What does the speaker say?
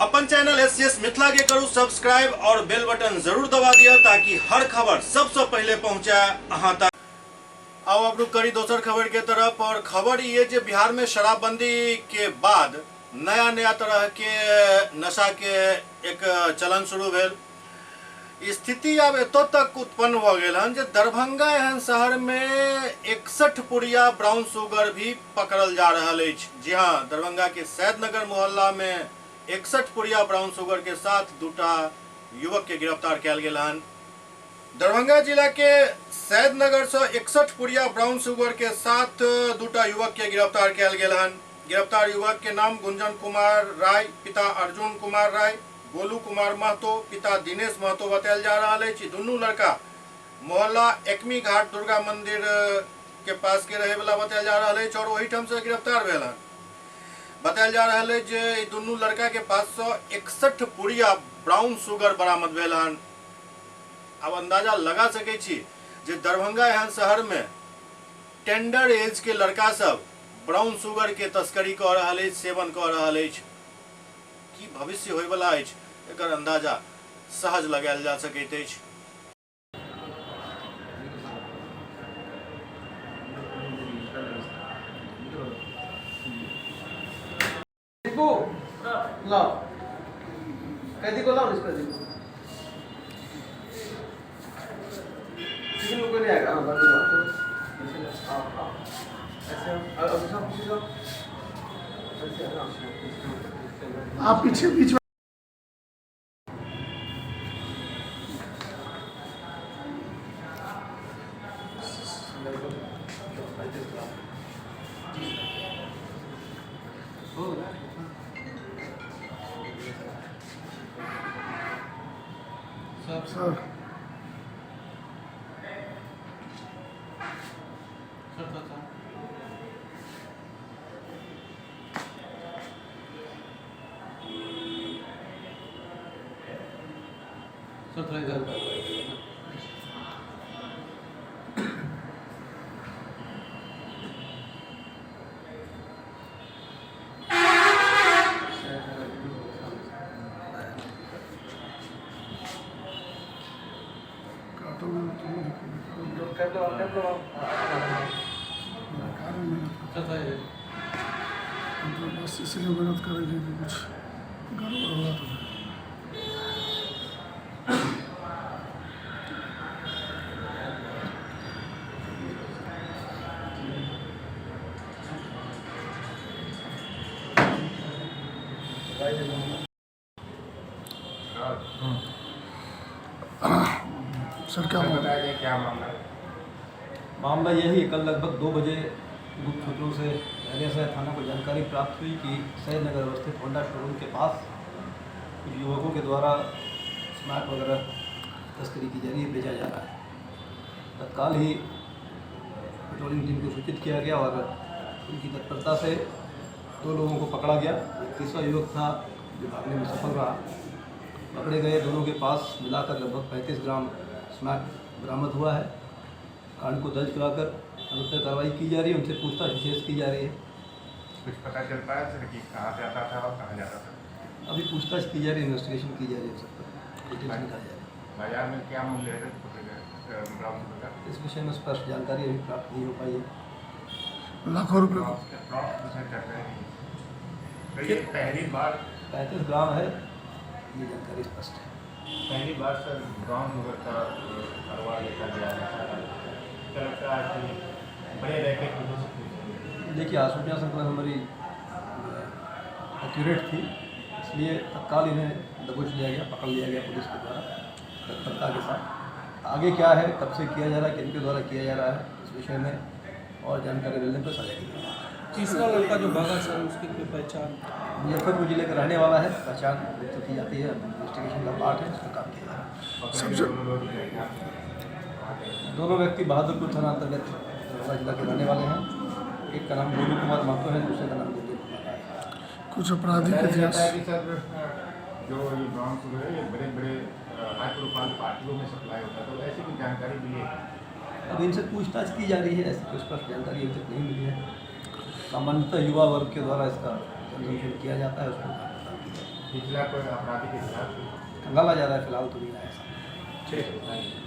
अपन channel SCS Mithila के करू subscribe और बेल बटन जरूर दबा दिया ताकि हर खबर सबसे पहले पहुंचा अहां तक। आओ अब रुक करी दोसर खबर के तरफ। और खबर ये जे बिहार में शराबबंदी के बाद नया नया तरह के नशा के एक चलन शुरू भेल। स्थिति अब एतो तक उत्पन्न हो गए हन जे दरभंगा एहन शहर में 61 पुड़िया ब्राउन शुगर भी पकड़ल जा रहा है। जी हाँ, दरभंगा के सैदनगर मोहल्ला में 61 पुड़िया ब्राउन शुगर के साथ दूटा युवक के गिरफ्तार किया गया हन। दरभंगा जिला के सैदनगर से 61 पुड़िया ब्राउन शुगर के साथ दूटा युवक के गिरफ्तार किया गया हन। गिरफ्तार युवक के नाम गुंजन कुमार राय पिता अर्जुन कुमार राय, गोलू कुमार महतो पिता दिनेश महतो बतायल जा रहा है। दुनू लड़का मोहल्ला एकमी घाट दुर्गा मंदिर के पास के रहे वाला बतायल जा रहा है और वही ठाम से गिरफ्तार भेल हन। बतायल जा रहा है जे दुनू लड़का के पास से 61 पुड़िया ब्राउन शुगर बरामद भेल हन। अब अंदाजा लगा सके छी जे दरभंगा एहन शहर में टेंडर एज के लड़का सब ब्राउन शुगर के तस्करी कर रहा है, सेवन कर रहा है। की भविष्य होय वाला है एकर अंदाजा सहज लगायल जा सकैत अछि। लाओ कैदी को लाओ इसका देखो किसी लोग को नहीं आएगा। हाँ बंद हाँ हाँ ऐसे अब सब कुछ आप पीछे बीच में सर बस इसलिए मेहनत करेंगे कि कुछ गड़बड़ होला तो सर क्या बताया क्या मामला यही कल लगभग 2 बजे गुप्त सूत्रों से एलियासराय थाना को जानकारी प्राप्त हुई कि सैदनगर अवस्थित होंडा शोरूम के पास कुछ युवकों के द्वारा स्मैक वगैरह तस्करी की जा रही है, बेचा जा रहा है। तत्काल ही पेट्रोलिंग टीम को सूचित किया गया और उनकी तत्परता से 2 लोगों को पकड़ा गया। एक तीसरा युवक था जो भागने में सफल रहा। पकड़े गए दोनों के पास मिलाकर लगभग 35 ग्राम स्मैक बरामद हुआ है। कांड को दर्ज कराकर अनुसार कार्रवाई की जा रही है, उनसे पूछताछ विशेष की जा रही है। कुछ पता चल पाया सर कि कहाँ से आता था और कहाँ जाता था? अभी पूछताछ की जा रही है, इन्वेस्टिगेशन की जा रही है, सब पर डिटेल्स निकाला जा रहा है। बाजार में क्या मूल्य है ब्राउन शुगर का? इस विषय में स्पष्ट जानकारी अभी प्राप्त नहीं हो पाई है। लाखों रुपए तो ये पहली बार 35 ग्राम है, ये जानकारी स्पष्ट है। पहली बार सर ब्राउन शुगर का कारोबार देखा गया है। क्या लगता है कि बड़े रैकेट की हो सकती है? देखिए, आसूचना संकलन हमारी एक्यूरेट थी, इसलिए तत्काल इन्हें दबोच लिया गया, पकड़ लिया गया पुलिस के द्वारा तत्परता के साथ। आगे क्या है, कब से किया जा रहा है, किनके द्वारा किया जा रहा है, इस विषय में और जानकारी मिलने पर साझा की जाएगी। तीसरा लड़का जो भागा सर उसकी कोई पहचान? मुजफ्फरपुर जिले का रहने वाला है, पहचान तो की जाती है, इन्वेस्टिगेशन का पार्ट है, उसका काम किया जा रहा है। दोनों व्यक्ति बहादुरपुर थाना अंतर्गत दरभंगा जिला के रहने वाले हैं। एक का नाम गोलू कुमार महतो है, दूसरे का नाम गुंजन कुमार है। कुछ आपराधिक इतिहास कि सर जो ये ब्राउन शुगर है ये बड़े बड़े हाई प्रोफाइल पार्टियों में सप्लाई होता है, तो ऐसी कुछ जानकारी मिली है? अब इनसे पूछताछ की जा रही है, ऐसी कोई स्पष्ट जानकारी अभी तक नहीं मिली है। सामान्यतः युवा वर्ग के द्वारा इसका कंजम्पशन किया जाता है, उसको पिछला कोई अपराधी के खिलाफ खंगाला जा रहा है फिलहाल तो नहीं आया ऐसा। ठीक है, थैंक यू।